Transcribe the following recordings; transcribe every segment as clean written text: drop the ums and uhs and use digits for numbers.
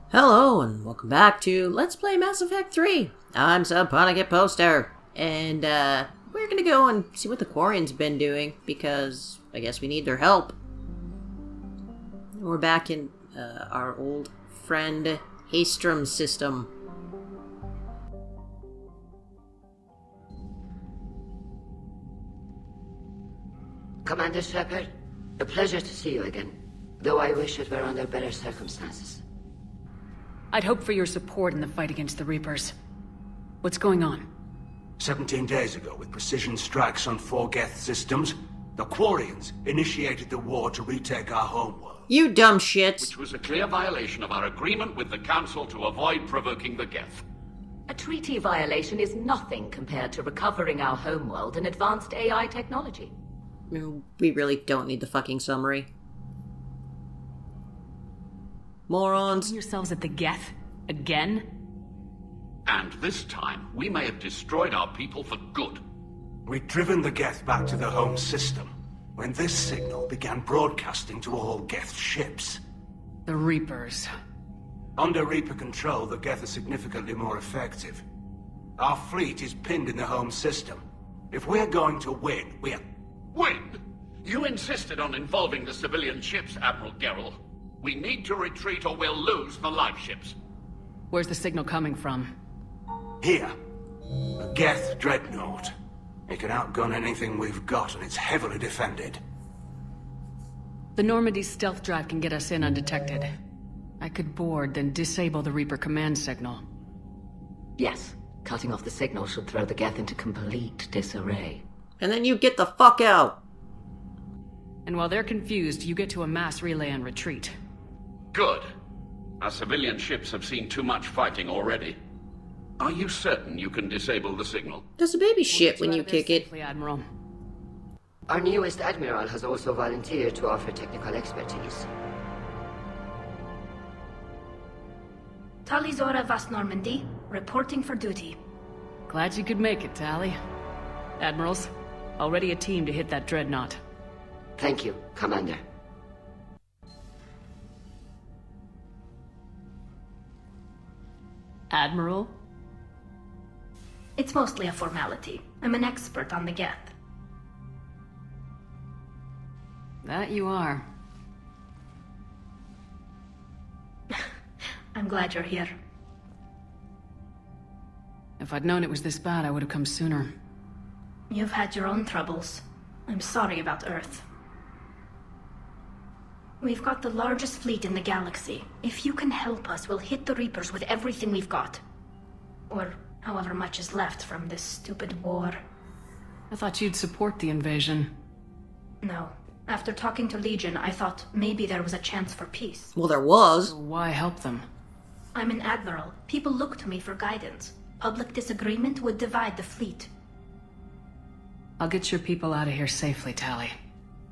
Hello and welcome back to Let's Play Mass Effect 3. I'm Subponicket Poster, and we're gonna go and see what the Quarian's been doing, because I guess we need their help. We're back in our old friend Haestrom system. Commander Shepard, a pleasure to see you again, though I wish it were under better circumstances. I'd hoped for your support in the fight against the Reapers. What's going on? 17 days ago, with precision strikes on 4 Geth systems, the Quarians initiated the war to retake our homeworld. You dumb shits! Which was a clear violation of our agreement with the Council to avoid provoking the Geth. A treaty violation is nothing compared to recovering our homeworld and advanced AI technology. We really don't need the fucking summary. Morons. Yourselves at the Geth? Again? And this time, we may have destroyed our people for good. We'd driven the Geth back to the home system, when this signal began broadcasting to all Geth ships. The Reapers. Under Reaper control, the Geth are significantly more effective. Our fleet is pinned in the home system. If we're going to win, Win? You insisted on involving the civilian ships, Admiral Gerrel. We need to retreat or we'll lose the live ships. Where's the signal coming from? Here. A Geth dreadnought. It can outgun anything we've got, and it's heavily defended. The Normandy's stealth drive can get us in undetected. I could board, then disable the Reaper command signal. Yes, cutting off the signal should throw the Geth into complete disarray. And then you get the fuck out! And while they're confused, you get to a mass relay and retreat. Good. Our civilian ships have seen too much fighting already. Are you certain you can disable the signal? Does a baby shit when you kick it? Safely, Admiral. Our newest Admiral has also volunteered to offer technical expertise. Talizora Vast Normandy, reporting for duty. Glad you could make it, Tali. Admirals, already a team to hit that dreadnought. Thank you, Commander. Admiral? It's mostly a formality. I'm an expert on the Geth. That you are. I'm glad you're here. If I'd known it was this bad, I would have come sooner. You've had your own troubles. I'm sorry about Earth. We've got the largest fleet in the galaxy. If you can help us, we'll hit the Reapers with everything we've got. Or however much is left from this stupid war. I thought you'd support the invasion. No. After talking to Legion, I thought maybe there was a chance for peace. Well, there was. So why help them? I'm an admiral. People look to me for guidance. Public disagreement would divide the fleet. I'll get your people out of here safely, Tali.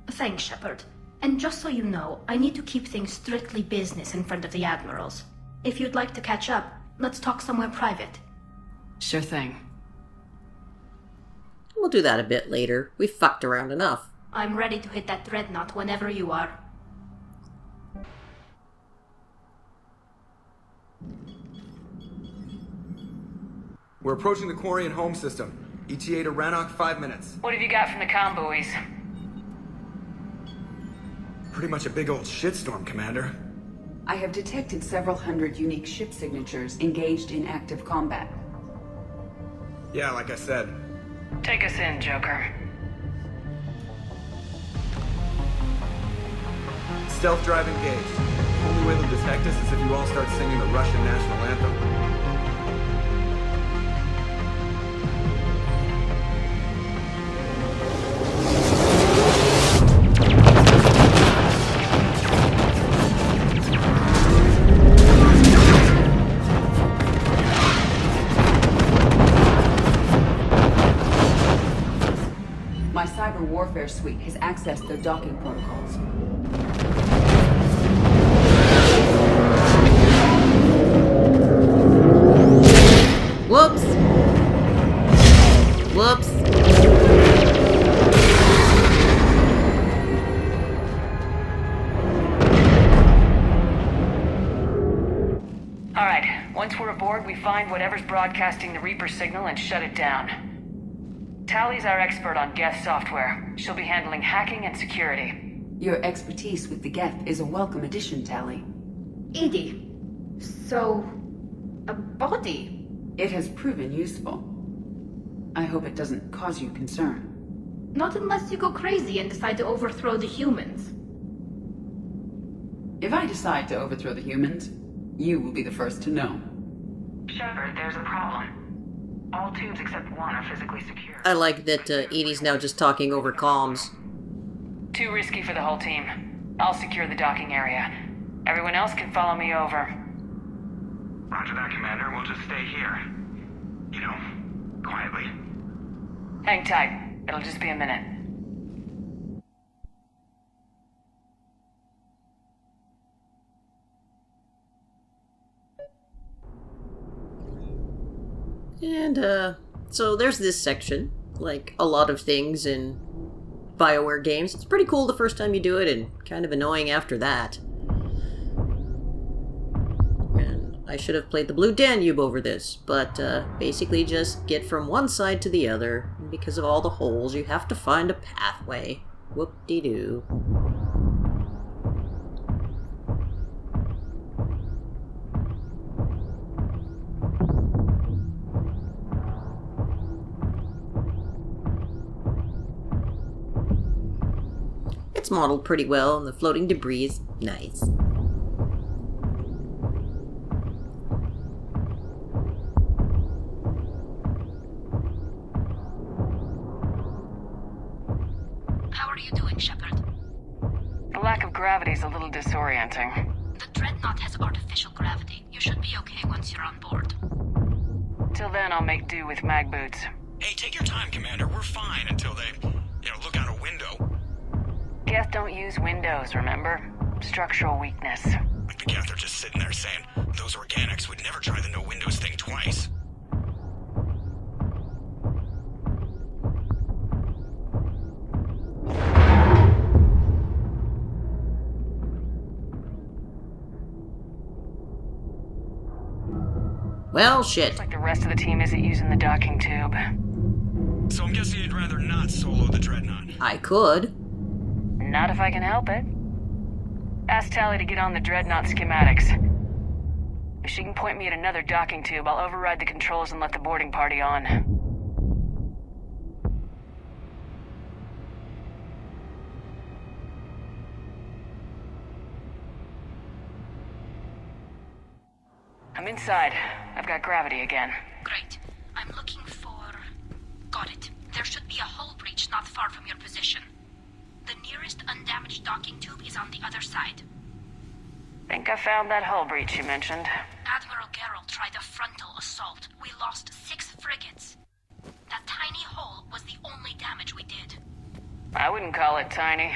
Thanks, Shepard. And just so you know, I need to keep things strictly business in front of the admirals. If you'd like to catch up, let's talk somewhere private. Sure thing. We'll do that a bit later. We fucked around enough. I'm ready to hit that dreadnought whenever you are. We're approaching the Quarian home system. ETA to Rannoch, 5 minutes. What have you got from the comm buoys? Pretty much a big old shitstorm, Commander. I have detected several hundred unique ship signatures engaged in active combat. Yeah, like I said. Take us in, Joker. Stealth drive engaged. The only way they'll detect us is if you all start singing the Russian national anthem. My cyber warfare suite has accessed their docking protocols. Whoops! Whoops! Alright, once we're aboard, we find whatever's broadcasting the Reaper signal and shut it down. Tally's our expert on Geth software. She'll be handling hacking and security. Your expertise with the Geth is a welcome addition, Tally. Edie, so... a body? It has proven useful. I hope it doesn't cause you concern. Not unless you go crazy and decide to overthrow the humans. If I decide to overthrow the humans, you will be the first to know. Shepard, there's a problem. All tubes except one are physically secure. I like that Edie's now just talking over comms. Too risky for the whole team. I'll secure the docking area. Everyone else can follow me over. Roger that, Commander. We'll just stay here. You know, quietly. Hang tight. It'll just be a minute. And, so there's this section. Like a lot of things in BioWare games. It's pretty cool the first time you do it, and kind of annoying after that. And I should have played the Blue Danube over this, but, basically just get from one side to the other. And because of all the holes, you have to find a pathway. Whoop-de-doo. It's modeled pretty well, and the floating debris is nice. How are you doing, Shepard? The lack of gravity's a little disorienting. The Dreadnought has artificial gravity. You should be okay once you're on board. Till then, I'll make do with mag boots. Hey, take your time, Commander. We're fine until they, look out a window. Geth don't use windows, remember? Structural weakness. Like the Geth are just sitting there saying, those organics would never try the no windows thing twice. Well, shit. Looks like the rest of the team isn't using the docking tube. So I'm guessing you'd rather not solo the Dreadnought. I could. Not if I can help it. Ask Tally to get on the Dreadnought schematics. If she can point me at another docking tube, I'll override the controls and let the boarding party on. I'm inside. I've got gravity again. Great. I'm looking for... Got it. There should be a hull breach not far from your position. The nearest undamaged docking tube is on the other side. Think I found that hull breach you mentioned. Admiral Geralt tried a frontal assault. We lost 6 frigates. That tiny hole was the only damage we did. I wouldn't call it tiny.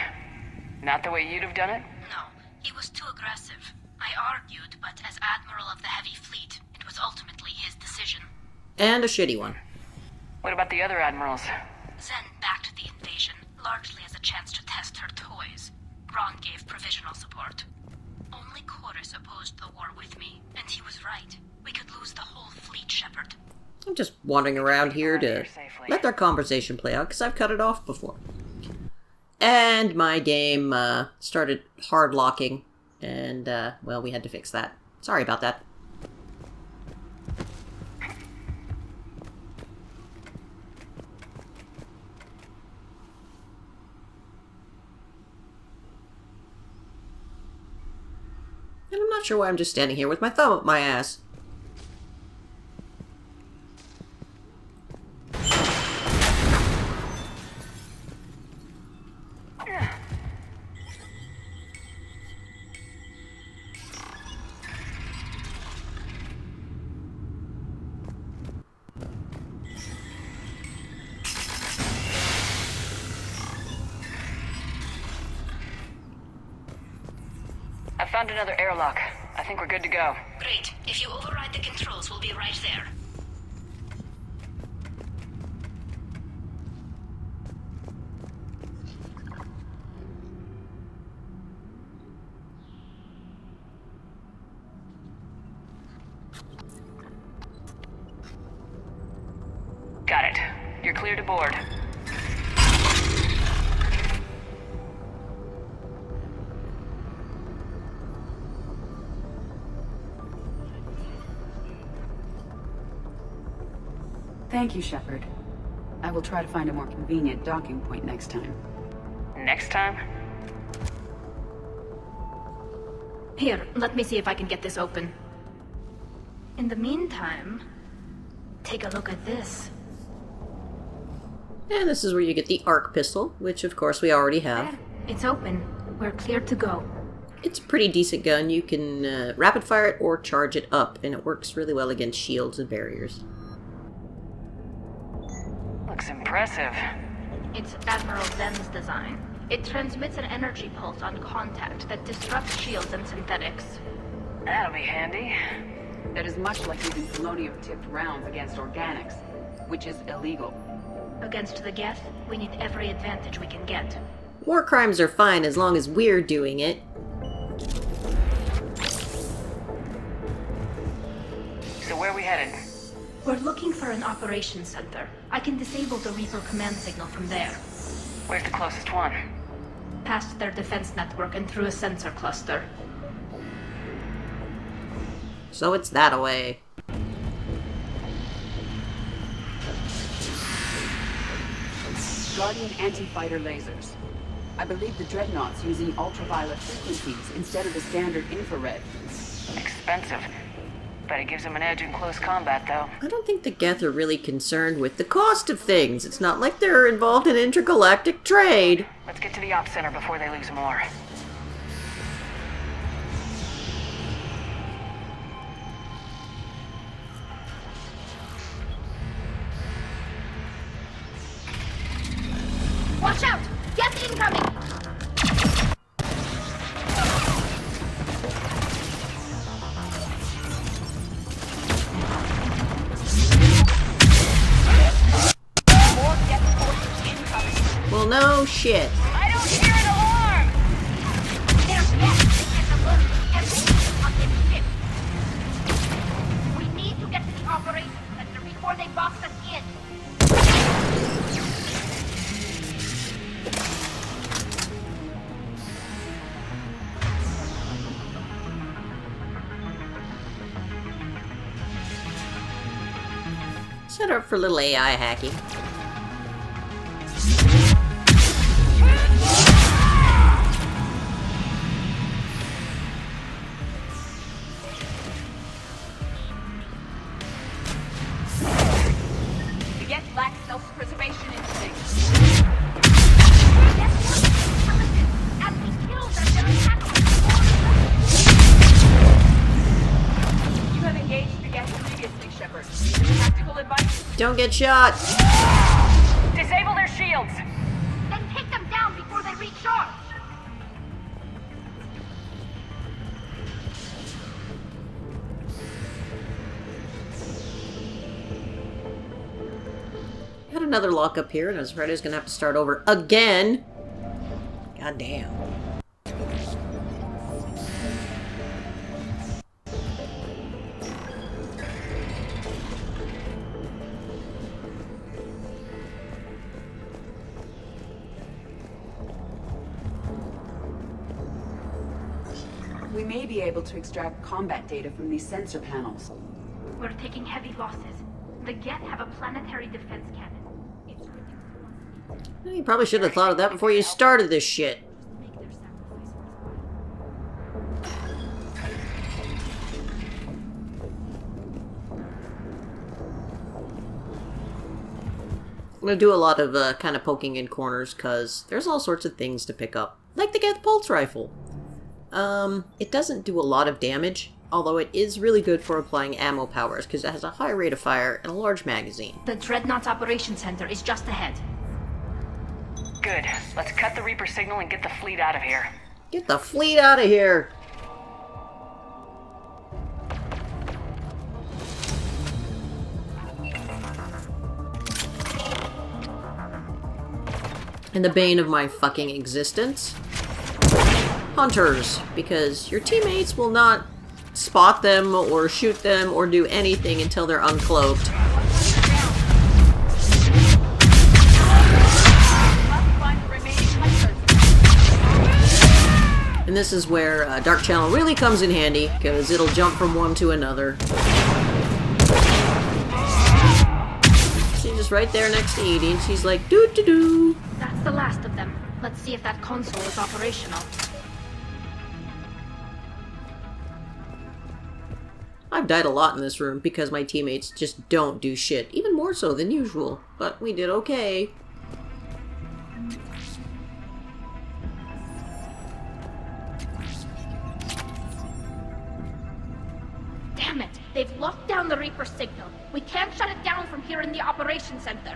Not the way you'd have done it? No, he was too aggressive. I argued, but as Admiral of the Heavy Fleet, it was ultimately his decision. And a shitty one. What about the other admirals? Zen backed the invasion, largely as a chance to test her toys. Ron gave provisional support. Only Chorus opposed the war with me, and he was right. We could lose the whole fleet, Shepard. I'm just wandering around here to let their conversation play out, because I've cut it off before. And my game started hard locking, and, well, we had to fix that. Sorry about that. And I'm not sure why I'm just standing here with my thumb up my ass. I found another airlock. I think we're good to go. Great. If you override the controls, we'll be right there. You're clear to board. Thank you, Shepard. I will try to find a more convenient docking point next time. Next time? Here, let me see if I can get this open. In the meantime, take a look at this. And this is where you get the arc pistol, which of course we already have. There, it's open. We're clear to go. It's a pretty decent gun. You can rapid fire it or charge it up, and it works really well against shields and barriers. Looks impressive. It's Admiral Zen's design. It transmits an energy pulse on contact that disrupts shields and synthetics. That'll be handy. That is much like using polonium-tipped rounds against organics, which is illegal. Against the Geth, we need every advantage we can get. War crimes are fine as long as we're doing it. So where are we headed? We're looking for an operations center. I can disable the Reaper command signal from there. Where's the closest one? Past their defense network and through a sensor cluster. So it's that away. Guardian anti-fighter lasers. I believe the Dreadnought's using ultraviolet frequencies instead of the standard infrared. Expensive. But it gives them an edge in close combat, though. I don't think the Geth are really concerned with the cost of things. It's not like they're involved in intergalactic trade. Let's get to the Ops Center before they lose more. Watch out! Geth incoming! Well, no shit. I don't hear an alarm! There's Geth! Get the look! Everything on this ship! We need to get to the operations center before they box us in! Set up for a little AI hacking. The Geth lack self-preservation instincts. As we kill them, they'll attack us! You have engaged the Geth previously, Shepard. Tactical advice? Don't get shot! Disable their shields! Then take them down before they recharge! Got another lock up here, and I was afraid I was gonna have to start over again. God damn. We may be able to extract combat data from these sensor panels. We're taking heavy losses. The Geth have a planetary defense cannon. It's Well, you probably should have thought of that before you started this shit. make their sacrifice I'm gonna do a lot of kind of poking in corners, because there's all sorts of things to pick up. Like the Geth Pulse Rifle. It doesn't do a lot of damage, although it is really good for applying ammo powers, because it has a high rate of fire and a large magazine. The Dreadnought's operations center is just ahead. Good. Let's cut the Reaper signal and get the fleet out of here. Get the fleet out of here! And the bane of my fucking existence. Hunters, because your teammates will not spot them or shoot them or do anything until they're uncloaked. And this is where Dark Channel really comes in handy, because it'll jump from one to another. She's just right there next to Edie, and she's like, doo-doo-doo. That's the last of them. Let's see if that console is operational. I've died a lot in this room because my teammates just don't do shit, even more so than usual. But we did okay. Damn it! They've locked down the Reaper signal. We can't shut it down from here in the operations center.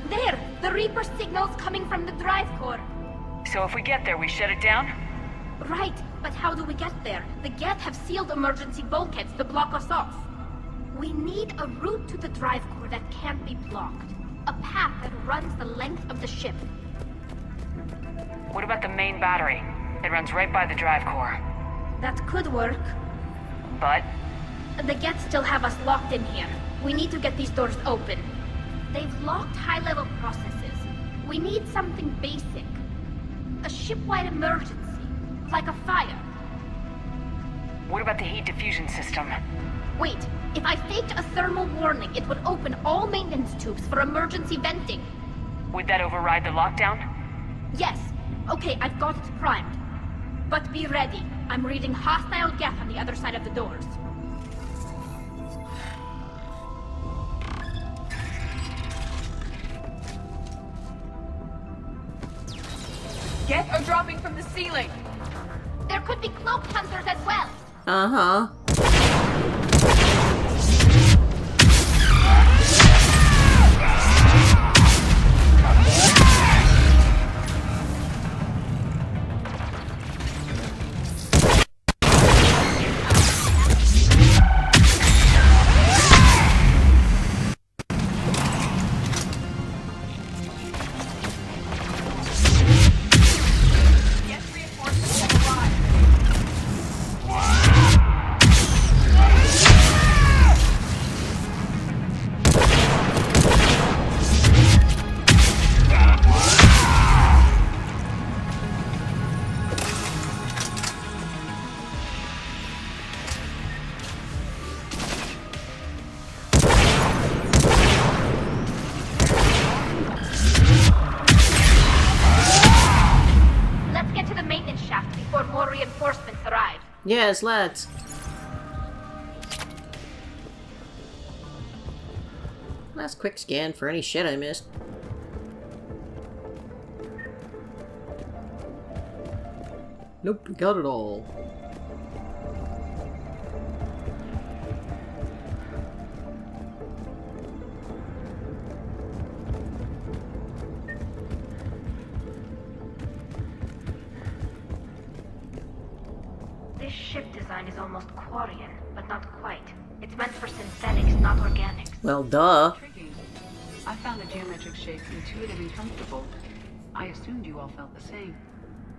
There! The Reaper signal's coming from the drive core. So if we get there, we shut it down? Right, but how do we get there? The Geth have sealed emergency bulkheads to block us off. We need a route to the drive core that can't be blocked. A path that runs the length of the ship. What about the main battery? It runs right by the drive core. That could work. But? The Geth still have us locked in here. We need to get these doors open. They've locked high-level processes. We need something basic. A ship-wide emergency. Like a fire. What about the heat diffusion system? Wait, if I faked a thermal warning, it would open all maintenance tubes for emergency venting. Would that override the lockdown? Yes. Okay, I've got it primed. But be ready. I'm reading hostile Geth on the other side of the doors. Geth are dropping from the ceiling! There could be cloak hunters as well. Uh-huh. Yes, let's. Last quick scan for any shit I missed. Nope, got it all. This ship design is almost Quarian, but not quite. It's meant for synthetics, not organics. Well, duh. Intriguing. I found the geometric shapes intuitive and comfortable. I assumed you all felt the same.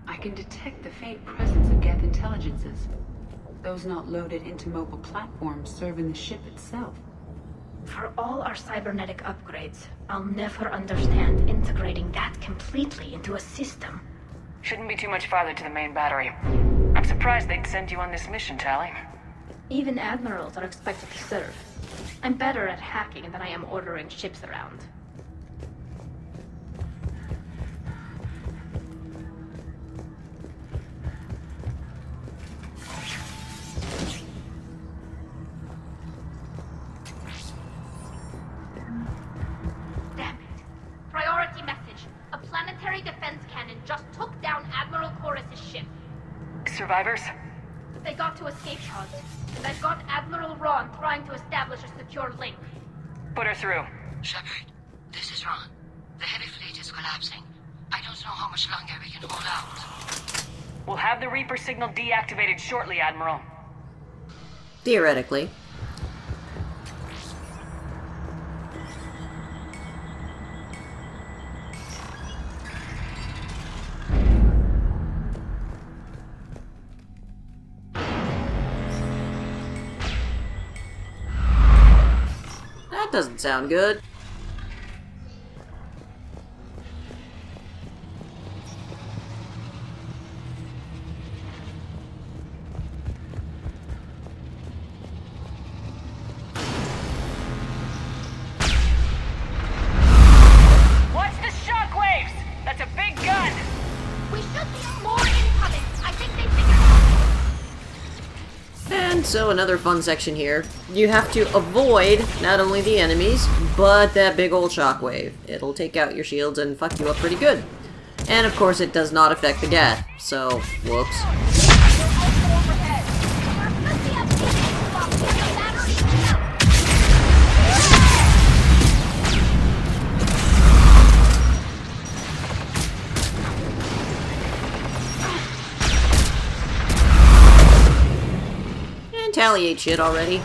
I can detect the faint presence of Geth intelligences. Those not loaded into mobile platforms serving the ship itself. For all our cybernetic upgrades, I'll never understand integrating that completely into a system. Shouldn't be too much farther to the main battery. I'm surprised they'd send you on this mission, Tali. Even admirals are expected to serve. I'm better at hacking than I am ordering ships around. Damn it. Priority message. A planetary defense cannon just took down Admiral Chorus's ship. Survivors? They got to escape pods, and I've got Admiral Ron trying to establish a secure link. Put her through. Shepard, this is Ron. The heavy fleet is collapsing. I don't know how much longer we can hold out. We'll have the Reaper signal deactivated shortly, Admiral. Theoretically. That doesn't sound good. And so another fun section here. You have to avoid not only the enemies, but that big old shockwave. It'll take out your shields and fuck you up pretty good. And of course it does not affect the Geth, so whoops. Retaliate shit already.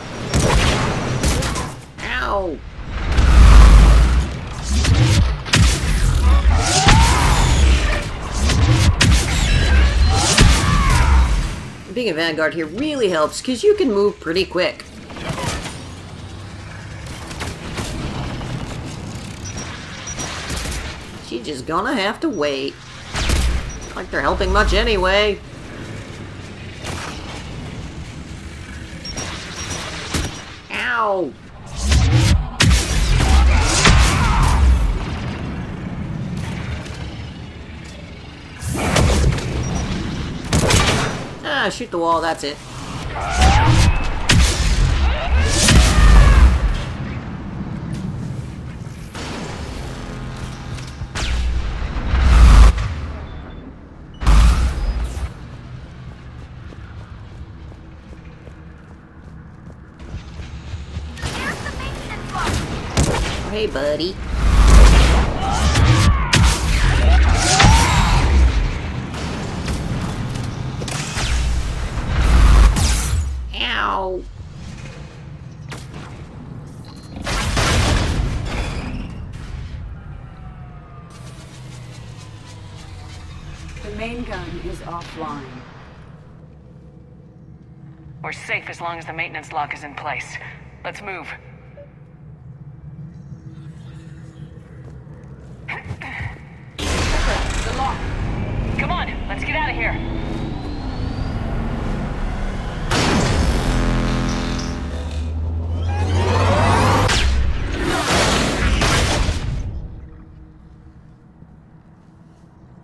Ow! Being a Vanguard here really helps, because you can move pretty quick. She's just gonna have to wait. Not like they're helping much anyway. Ow! Ah, shoot the wall, that's it. Hey, buddy. Ow. The main gun is offline. We're safe as long as the maintenance lock is in place. Let's move. The lock. Come on, let's get out of here.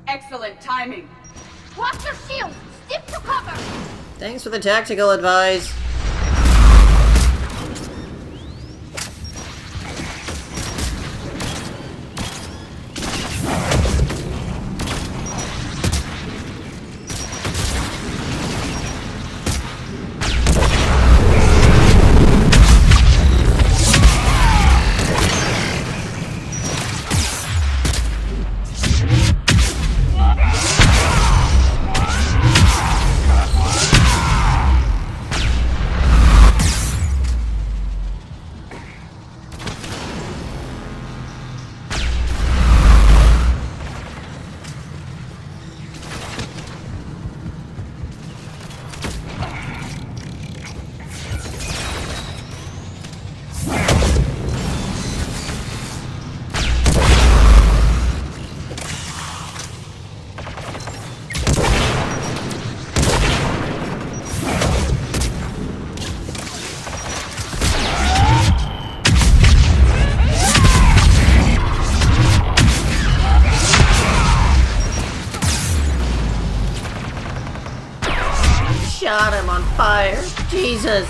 Excellent timing. Watch your shield! Stick to cover! Thanks for the tactical advice. Shot him on fire. Jesus.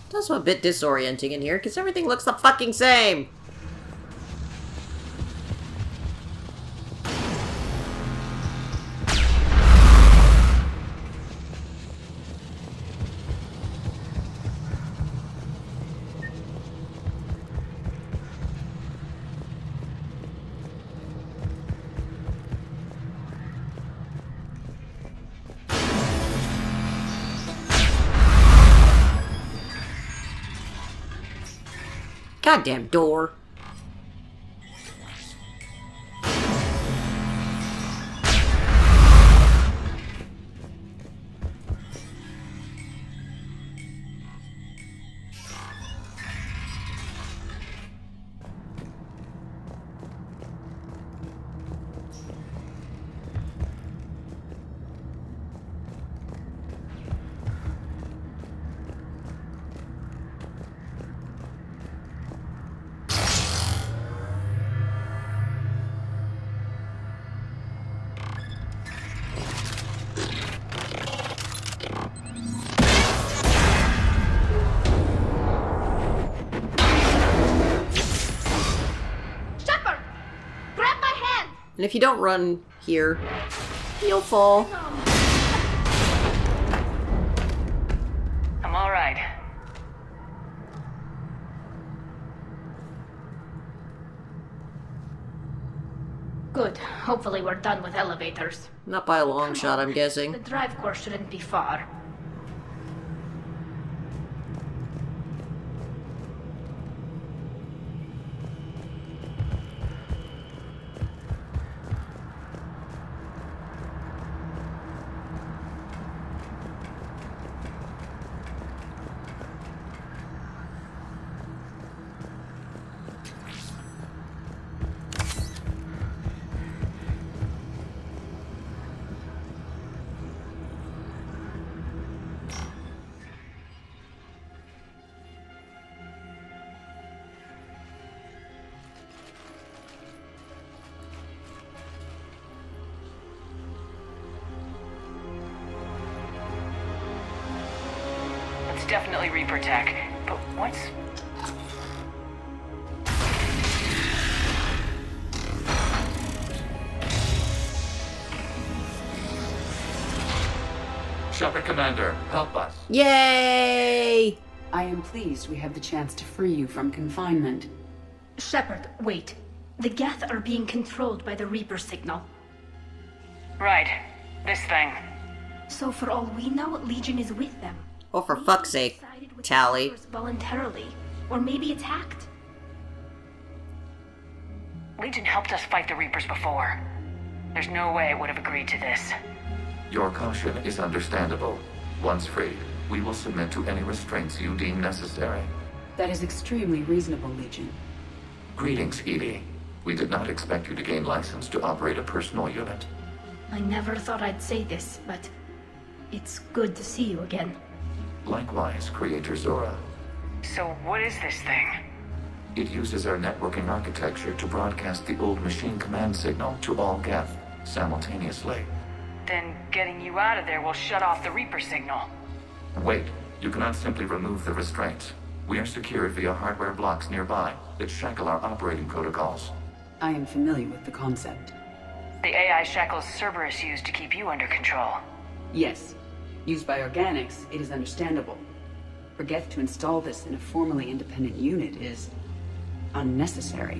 It's also a bit disorienting in here, because everything looks the fucking same! Goddamn door. And if you don't run here, you'll fall. I'm alright. Good. Hopefully we're done with elevators. Not by a long shot, I'm The guessing. drive core shouldn't be far. It's definitely Reaper tech, but what's... Shepard Commander, help us. Yay! I am pleased we have the chance to free you from confinement. Shepard, wait. The Geth are being controlled by the Reaper signal. Right. This thing. So for all we know, Legion is with them. Oh, for fuck's sake, Sided with Tally. the Reapers voluntarily, or maybe attacked. Legion helped us fight the Reapers before. There's no way it would have agreed to this. Your caution is understandable. Once freed, we will submit to any restraints you deem necessary. That is extremely reasonable, Legion. Greetings, Edie. We did not expect you to gain license to operate a personal unit. I never thought I'd say this, but it's good to see you again. Likewise, Creator Zora. So what is this thing? It uses our networking architecture to broadcast the old machine command signal to all Geth simultaneously. Then getting you out of there will shut off the Reaper signal. Wait, you cannot simply remove the restraints. We are secured via hardware blocks nearby that shackle our operating protocols. I am familiar with the concept. The AI shackles Cerberus used to keep you under control. Yes. Used by organics, it is understandable. For Geth to install this in a formally independent unit is unnecessary.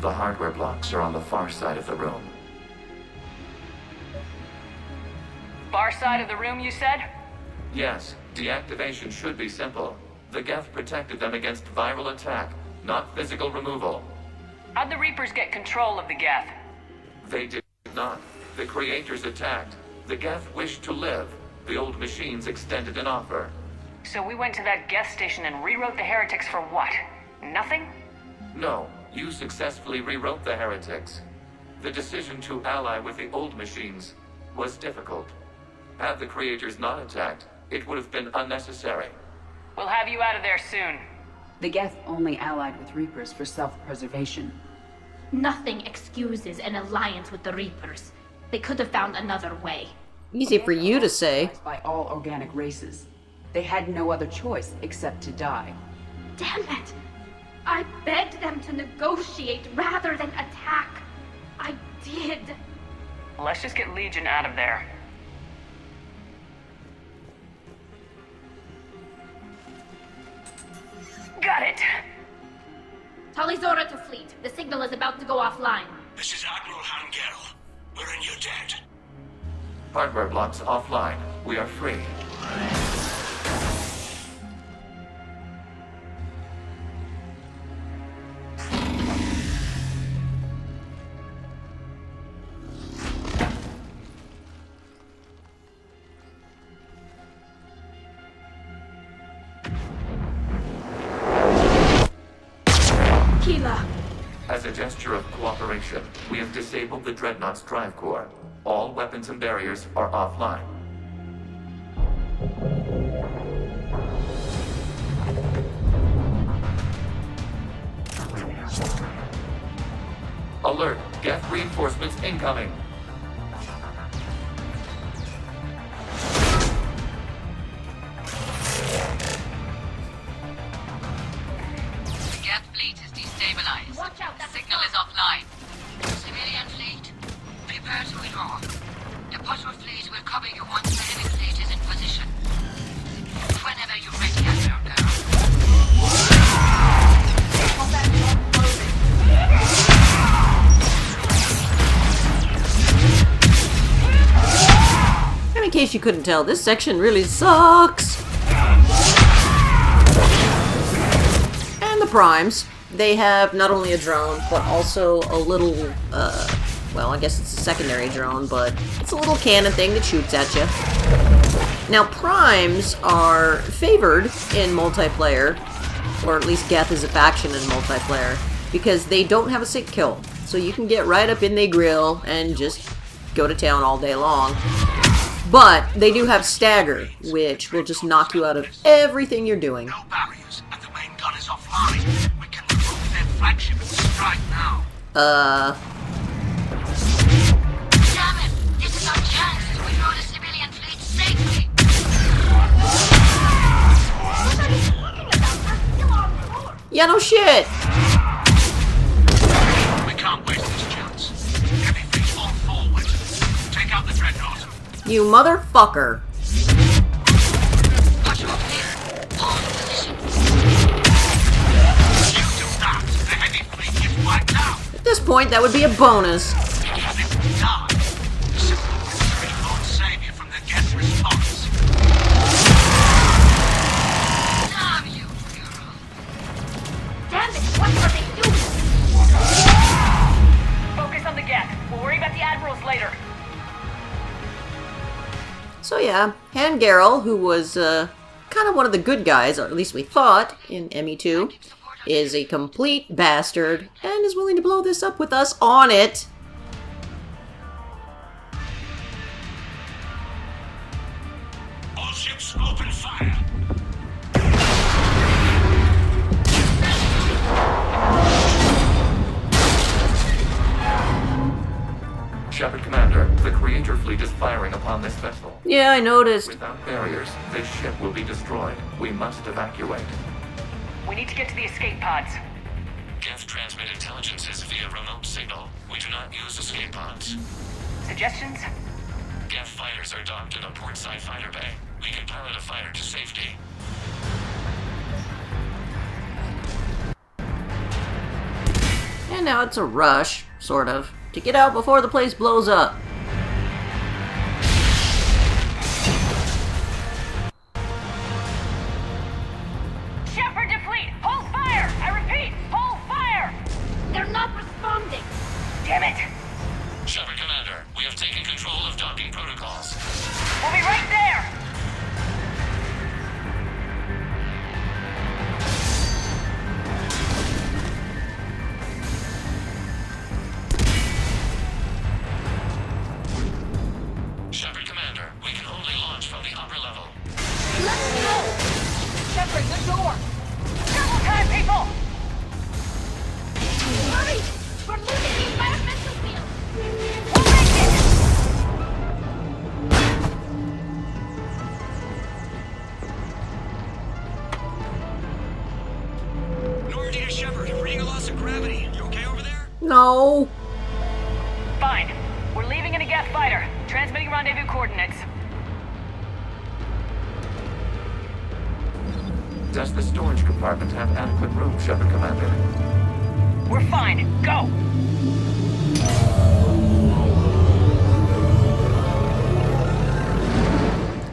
The hardware blocks are on the far side of the room. Far side of the room, you said? Yes, deactivation should be simple. The Geth protected them against viral attack, not physical removal. How'd the Reapers get control of the Geth? They did not. The Creators attacked. The Geth wished to live. The old machines extended an offer. So we went to that Geth station and rewrote the heretics for what? Nothing? No, you successfully rewrote the heretics. The decision to ally with the old machines was difficult. Had the Creators not attacked, it would have been unnecessary. We'll have you out of there soon. The Geth only allied with Reapers for self-preservation. Nothing excuses an alliance with the Reapers. They could have found another way. Easy for you to say. By all organic races. They had no other choice except to die. Damn it! I begged them to negotiate rather than attack. I did. Let's just get Legion out of there. Got it! Talizora to fleet. The signal is about to go offline. This is Admiral Hangel. We're in your debt. Hardware blocks offline. We are free. Keela! As a gesture of cooperation, we have disabled the Dreadnought's drive core. All weapons and barriers are offline. Alert! Geth reinforcements incoming! Geth fleet is destabilized. Watch out, that's Signal is offline. Civilian fleet, case you couldn't tell, this section really sucks. And the Primes. They have not only a drone, but also a little, well, I guess it's a secondary drone, but it's a little cannon thing that shoots at you. Now, Primes are favored in multiplayer, or at least Geth is a faction in multiplayer, because they don't have a sync kill. So you can get right up in their grill and just go to town all day long. But they do have stagger, which will just knock you out of everything you're doing. No barriers, and the main gun is offline. We can remove their flagship and strike now. Damn it! This is our chance to withdraw the civilian fleet safely. Yeah, no shit! We can't waste this chance. Heavy fleet all forward. Take out the dreadnought. You motherfucker. Watch out here. Hold position. You do that. The heavy fleet is wiped out. At this point, that would be a bonus. If we die, the system will won't save you from the Geth response. Damn you, girl. Damn it, what are they doing? Focus on the Geth. We'll worry about the admirals later. So yeah, Han Garel, who was kind of one of the good guys, or at least we thought, in ME2, is a complete bastard, and is willing to blow this up with us on it. All ships open fire. Shepard Commander, the Creator fleet is firing upon this vessel. Yeah, I noticed. Without barriers, this ship will be destroyed. We must evacuate. We need to get to the escape pods. Geth transmit intelligences via remote signal. We do not use escape pods. Suggestions? Geth fighters are docked in a portside fighter bay. We can pilot a fighter to safety. And now it's a rush, sort of, to get out before the place blows up. Shepard to fleet! Hold fire! I repeat, hold fire! They're not responding. Damn it! Shepard Commander, we have taken control of docking protocols. We'll be right there! Shepard Commander, we can only launch from the upper level. Let's go! Shepard, the door! Double time, people! Hurry! We're losing the environmental field! We'll make it! Normandy to Shepard, reading a loss of gravity. You okay over there? No. Fine. We're leaving in a Geth fighter. Transmitting rendezvous coordinates. Does the storage compartment have adequate room, Shepard Commander? We're fine. Go!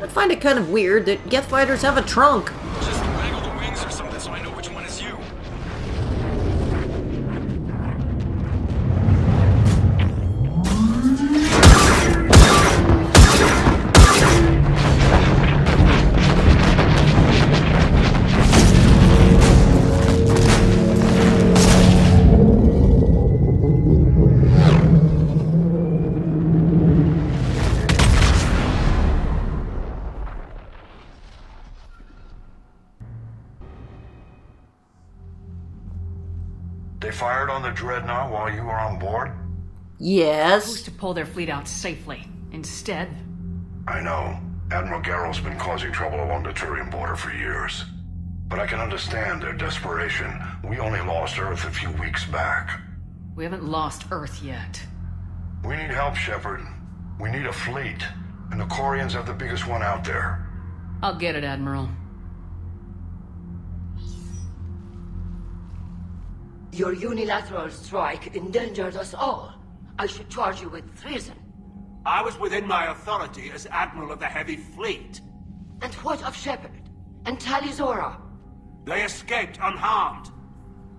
I find it kind of weird that Geth fighters have a trunk. Just waggle the wings or something so I know which one is you. They fired on the Dreadnought while you were on board? Yes. Supposed to pull their fleet out safely. Instead, I know. Admiral Garrel's been causing trouble along the Turian border for years. But I can understand their desperation. We only lost Earth a few weeks back. we haven't lost Earth yet. We need help, Shepard. We need a fleet. And the Corians have the biggest one out there. I'll get it, Admiral. Your unilateral strike endangered us all. I should charge you with treason. I was within my authority as Admiral of the Heavy Fleet. And what of Shepard? And Talizora? They escaped unharmed.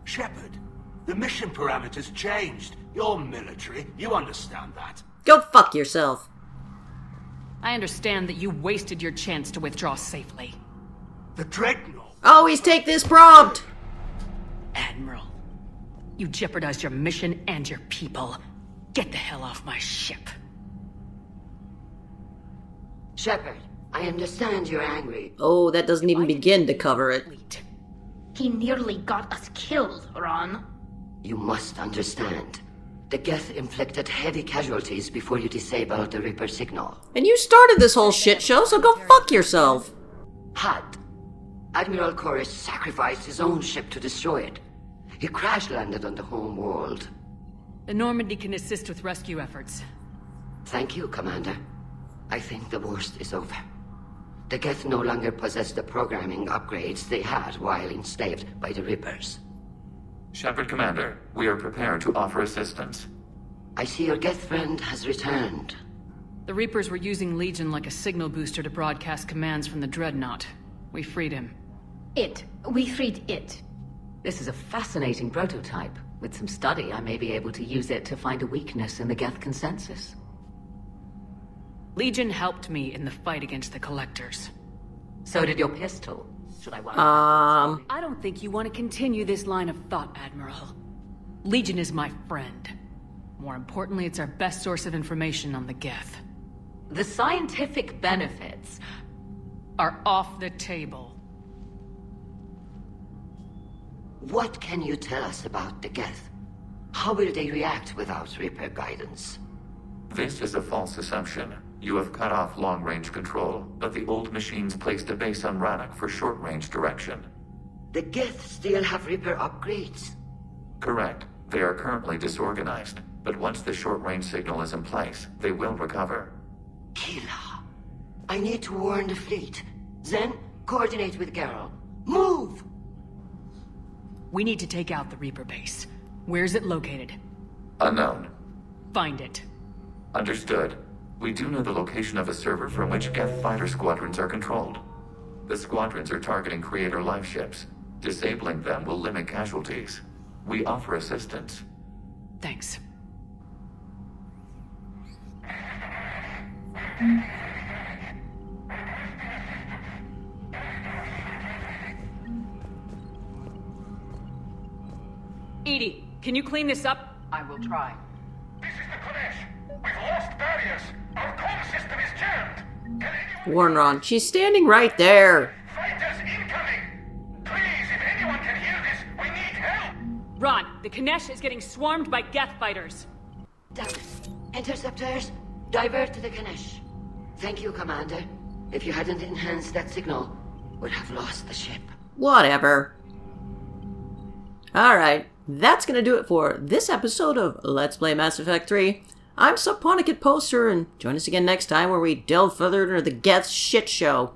Shepard, the mission parameters changed. You're military, you understand that. Go fuck yourself. I understand that you wasted your chance to withdraw safely. The Dreadnought. Always take this prompt! Admiral, you jeopardized your mission and your people. Get the hell off my ship. Shepard, I understand you're angry. Oh, that doesn't even begin to cover it. He nearly got us killed, Ron. You must understand. The Geth inflicted heavy casualties before you disabled the Reaper signal. And you started this whole shit show, so go fuck yourself. Had. Admiral Chorus sacrificed his own ship to destroy it. He crash-landed on the home world. The Normandy can assist with rescue efforts. Thank you, Commander. I think the worst is over. The Geth no longer possess the programming upgrades they had while enslaved by the Reapers. Shepard, Commander, we are prepared to offer assistance. I see your Geth friend has returned. The Reapers were using Legion like a signal booster to broadcast commands from the Dreadnought. We freed him. We freed it. This is a fascinating prototype. With some study, I may be able to use it to find a weakness in the Geth consensus. Legion helped me in the fight against the Collectors. So did your pistol. Should I worry? I don't think you want to continue this line of thought, Admiral. Legion is my friend. More importantly, it's our best source of information on the Geth. The scientific benefits are off the table. What can you tell us about the Geth? How will they react without Reaper guidance? This is a false assumption. You have cut off long-range control, but the old machines placed a base on Rannoch for short-range direction. The Geth still have Reaper upgrades? Correct. They are currently disorganized, but once the short-range signal is in place, they will recover. Kila, I need to warn the fleet. Then, coordinate with Geralt. Move! We need to take out the Reaper base. Where's it located? Unknown. Find it. Understood. We do know the location of a server from which Geth fighter squadrons are controlled. The squadrons are targeting Creator life ships. Disabling them will limit casualties. We offer assistance. Thanks. Edie, can you clean this up? I will try. This is the Kodesh. We've lost barriers. Our comm system is jammed. Warn Ron, she's standing right there. Fighters incoming. Please, if anyone can hear this, we need help. Ron, the Kanesh is getting swarmed by Geth fighters. Down. Interceptors, divert to the Kanesh. Thank you, Commander. If you hadn't enhanced that signal, we'd have lost the ship. Whatever. Alright, that's gonna do it for this episode of Let's Play Mass Effect 3. I'm Subponicut Poster, and join us again next time where we delve further into the Geth shit show.